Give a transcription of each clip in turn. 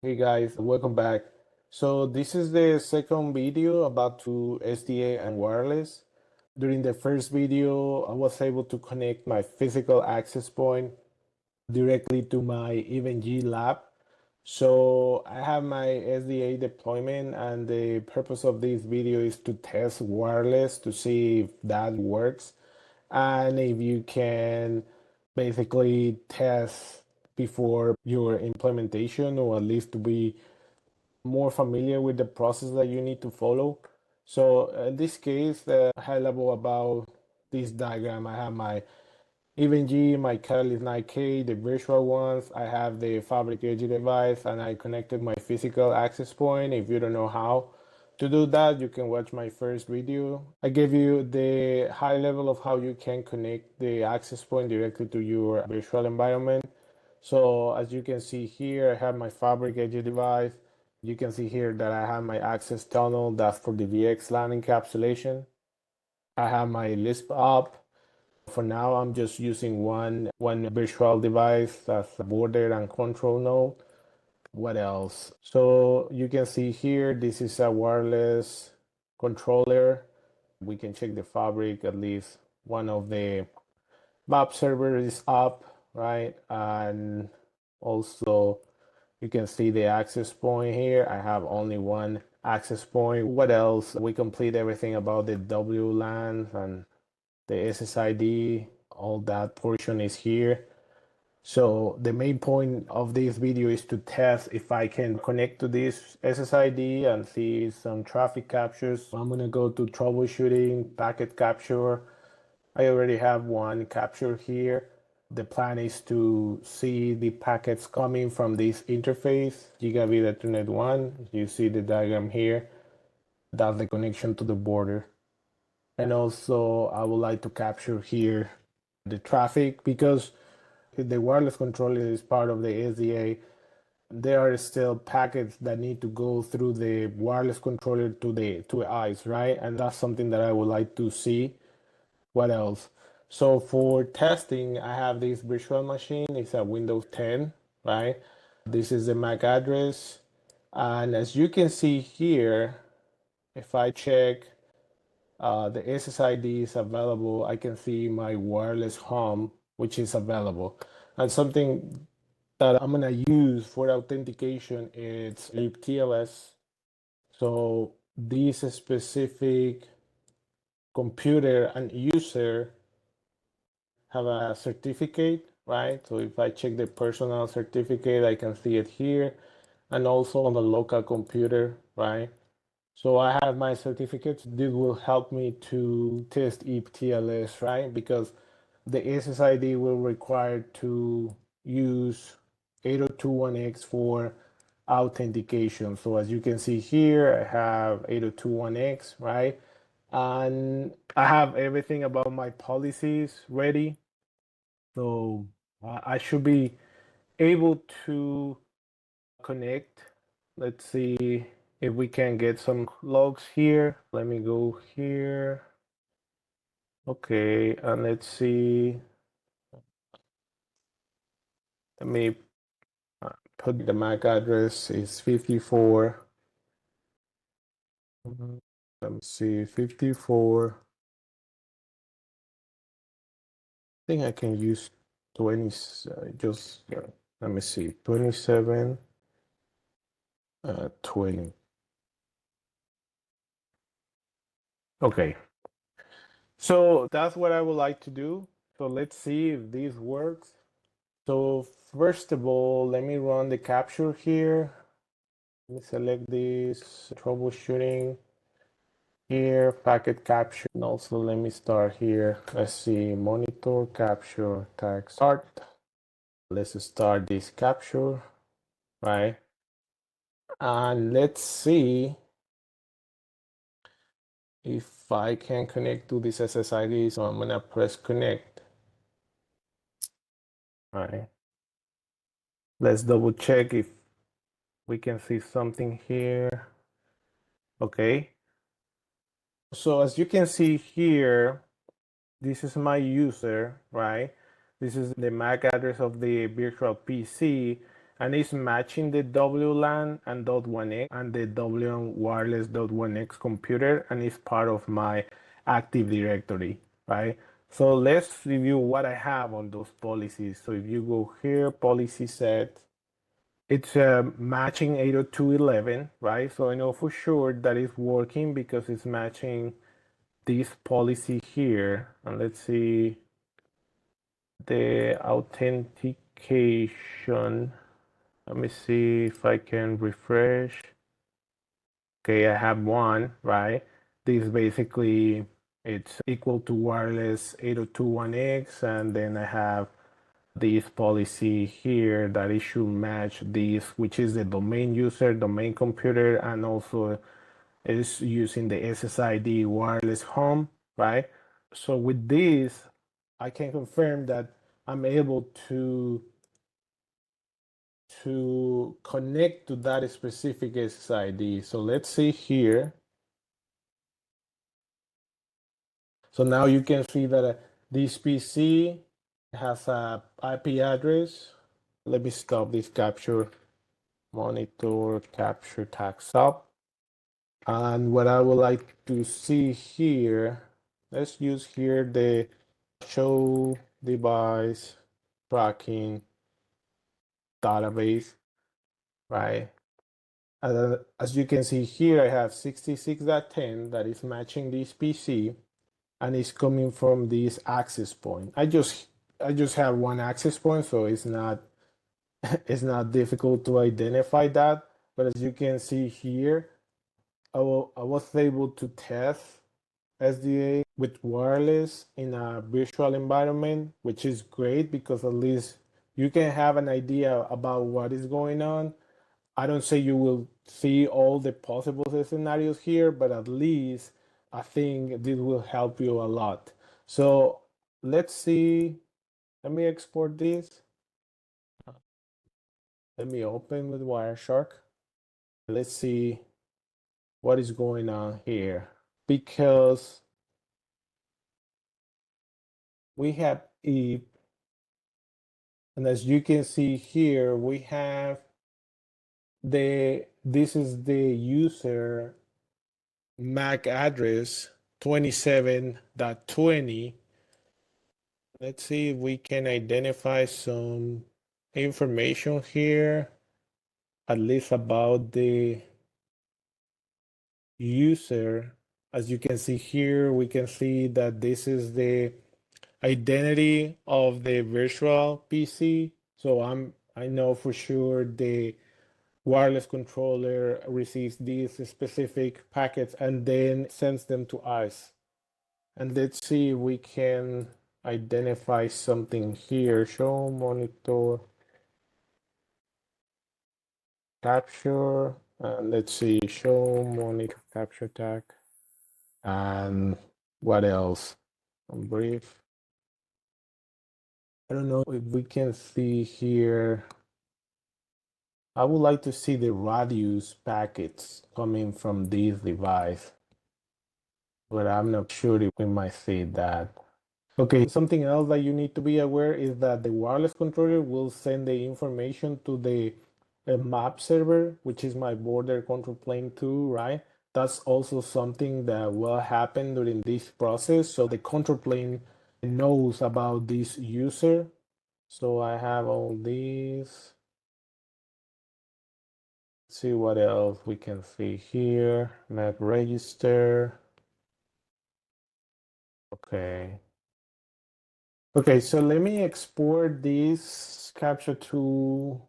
Hey guys, welcome back. So this is the second video about to SDA and wireless. During the first video, I was able to connect my physical access point directly to my EVE-NG lab. So I have my SDA deployment, and the purpose of this video is to test wireless to see if that works and if you can basically test before your implementation, or at least to be more familiar with the process that you need to follow. So in this case, the high level about this diagram, I have my EVE-NG, my Catalyst 9K, the virtual ones. I have the Fabric Edge device, and I connected my physical access point. If you don't know how to do that, you can watch my first video. I gave you the high level of how you can connect the access point directly to your virtual environment. So as you can see here, I have my Fabric Edge device. You can see here that I have my access tunnel, that's for the VXLAN encapsulation. I have my LISP up. For now, I'm just using one virtual device as a border and control node. What else? So you can see here, this is a wireless controller. We can check the fabric, at least one of the map servers is up, right? And also you can see the access point here. I have only one access point. What else? We complete everything about the WLAN and the SSID. All that portion is here. So the main point of this video is to test if I can connect to this SSID and see some traffic captures. I'm gonna go to troubleshooting, packet capture. I already have one capture here. The plan is to see the packets coming from this interface, Gigabit Ethernet 1. You see the diagram here. That's the connection to the border. And also I would like to capture here the traffic, because the wireless controller is part of the SDA. There are still packets that need to go through the wireless controller to the ICE, right? And that's something that I would like to see. What else? So for testing, I have this virtual machine. It's a Windows 10, right? This is the MAC address. And as you can see here, if I check the SSID is available, I can see my wireless home, which is available. And something that I'm gonna use for authentication is libTLS. So this specific computer and user have a certificate, right? So if I check the personal certificate, I can see it here, and also on the local computer, right? So I have my certificates. This will help me to test libTLS, right? Because the SSID will require to use 8021X for authentication. So as you can see here, I have 8021X, right? And I have everything about my policies ready. So I should be able to connect. Let's see if we can get some logs here. Let me go here. Okay, and let's see. Let me put the MAC address is 54. Let me see, 54. I think I can use 20, just, let me see, 27, 20. Okay, so that's what I would like to do. So let's see if this works. So first of all, let me run the capture here. Let me select this troubleshooting here, packet capture. And also let me start here. Let's see, monitor capture tag start. Let's start this capture, right? And let's see if I can connect to this SSID. So I'm gonna press connect, right? Let's double check if we can see something here. Okay. So as you can see here, this is my user, right? This is the MAC address of the virtual PC. and it's matching the WLAN and .1x and the WLAN wireless .1x computer, and it's part of my Active Directory, right? So let's review what I have on those policies. So if you go here, policy set, it's matching 802.11, right? So I know for sure that it's working because it's matching this policy here. And let's see the authentication. Let me see if I can refresh. Okay, I have one, right? This basically it's equal to wireless 802.1x, and then I have this policy here that it should match this, which is the domain user, domain computer, and also is using the SSID wireless home, right? So with this, I can confirm that I'm able to connect to that specific SSID. So let's see here. So now you can see that this PC has a IP address. Let me stop this capture monitor capture tag sub. And what I would like to see here, let's use here the show device tracking database, right? As you can see here, I have 66.10 that is matching this PC, and it's coming from this access point. I just have one access point, so it's not it's not difficult to identify that. But as you can see here, I was able to test SDA with wireless in a virtual environment, which is great because at least you can have an idea about what is going on. I don't say you will see all the possible scenarios here, but at least I think this will help you a lot. So let's see. Let me export this. Let me open with Wireshark. Let's see what is going on here. Because we have if, and as you can see here, we have this is the user MAC address 27.20. Let's see if we can identify some information here, at least about the user. As you can see here, we can see that this is the identity of the virtual PC. So I know for sure the wireless controller receives these specific packets and then sends them to us. And let's see if we can identify something here. Show monitor capture. And let's see, show monitor capture tag. And what else? Brief. I don't know if we can see here. I would like to see the radius packets coming from this device, but I'm not sure if we might see that. Okay, something else that you need to be aware is that the wireless controller will send the information to the map server, which is my border control plane 2, right? That's also something that will happen during this process. So the control plane knows about this user. So I have all these. Let's see what else we can see here. Map register. Okay. Okay, so let me export this capture to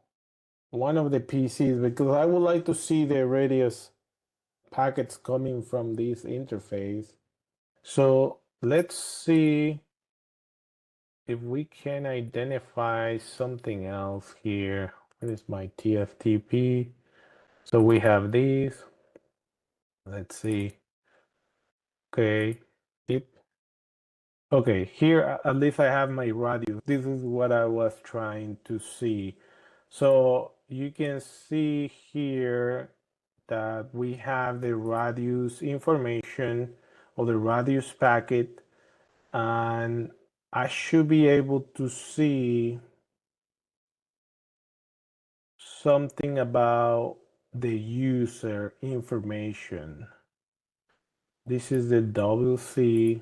one of the PCs because I would like to see the radius packets coming from this interface. So let's see if we can identify something else here. What is my TFTP? So we have these. Let's see. Okay. Yep. Okay, here at least I have my radius. This is what I was trying to see. So you can see here that we have the radius information or the radius packet, and I should be able to see something about the user information. This is the WC.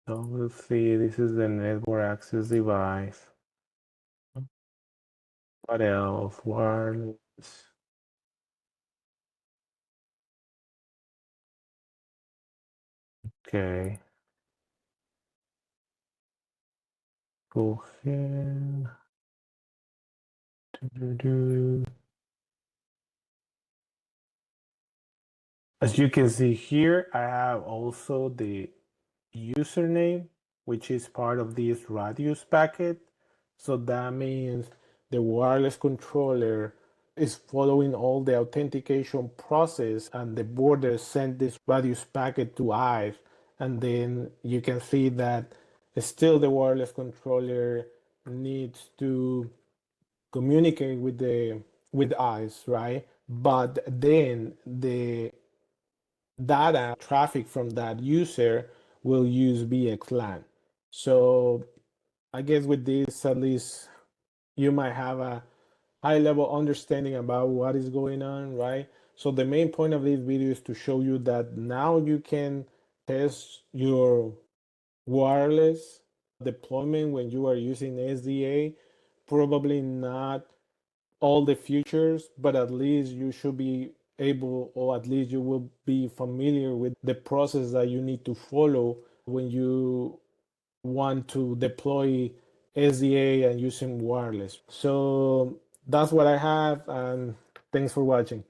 WC, this is the network access device. What else? Wireless. Okay. Go ahead. As you can see here, I have also the username, which is part of this radius packet. So that means the wireless controller is following all the authentication process, and the border sent this radius packet to ICE. And then you can see that still the wireless controller needs to communicate with ICE, right? But then the data traffic from that user will use VXLAN. So I guess with this, at least you might have a high level understanding about what is going on, right? So the main point of this video is to show you that now you can test your wireless deployment when you are using SDA. Probably not all the features, but at least you should be able, or at least you will be familiar with the process that you need to follow when you want to deploy SDA and using wireless. So that's what I have, and thanks for watching.